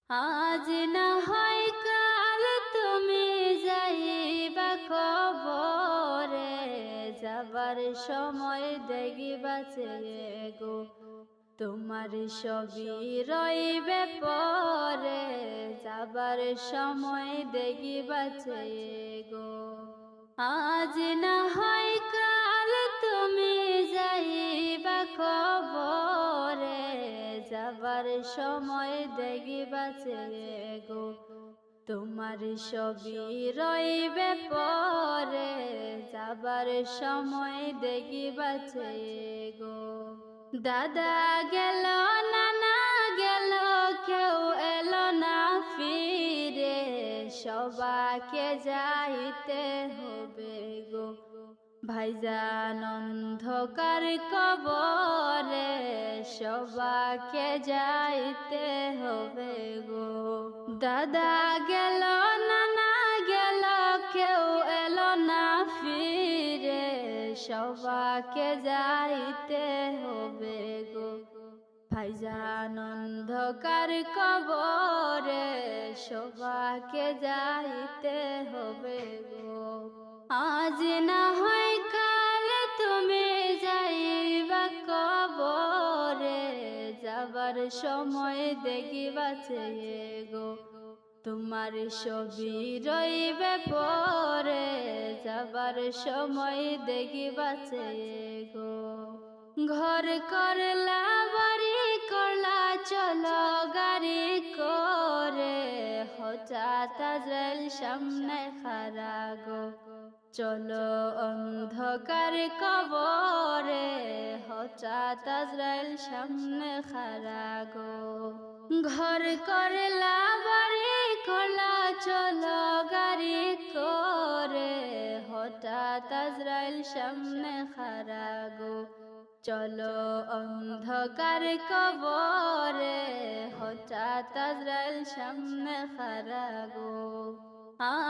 আজ না হয় কাল তুমি যাইবা কবরে, যাবার সময় দেখিবাছে গো তোমার সবই রইবে পরে, যাবার সময় দেখিবাছে গো। আজ না হয় কাল তুমি যাইবা কবরে, যাবার সময় দেখিবাছে গো তোমার সবই রইবে পরে, যাবার সময় দেখিবাছে গো। দাদা গেল নানা গেল কেউ এলো না ফিরে, সবাকে যাইতে হবে গো ভাইজান অন্ধকার কবরে, সবাকে যাইতে হবে গো। দাদা গেল নানা গেল কেউ এলো না ফিরে, সবাকে যাইতে হবে গো ভাইজান অন্ধকার কবরে, সবাকে যাইতে হবে গো। আজ না হয় কাল তুমি যাইবা কবরে, যাবার সময় দেখিবাছে গো তোমার সবই রইবে পরে, যাবার সময় দেখিবাছে গো। ঘর করলা বাড়ি করলা চলো গাড়ি করে, হঠাৎ আজরাইল সামনে খাড়া গো চলো অন্ধকার কবরে, হঠাৎ আজরাইল সামনে খাড়া গো। ঘর করলা বাড়ি করলা চলো গাড়ি করে, হঠাৎ আজরাইল সামনে খাড়া গো চলো অন্ধকার কবরে, হঠাৎ আজরাইল সামনে খাড়া গো।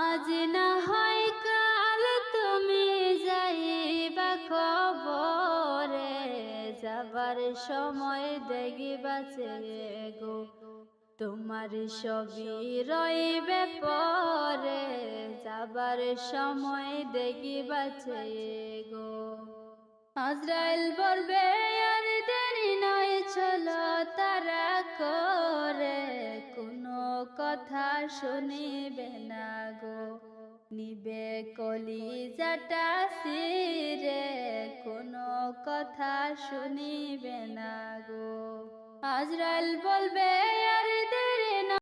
আজ না হয় কাল তুমি যাইবা কবরে, যাবার সময় দেখিবাছে গো তোমার সবই রইবে পরে, যাবার সময় দেখিবাছে গো। আজরাইল বলবে আর দেরি নয় চলো তারা করে, কোনো কথা শুনিবে না গো নিবে কলিজাটা সিরে, কোনো কথা শুনিবে না গো। আজরাইল বলবে আর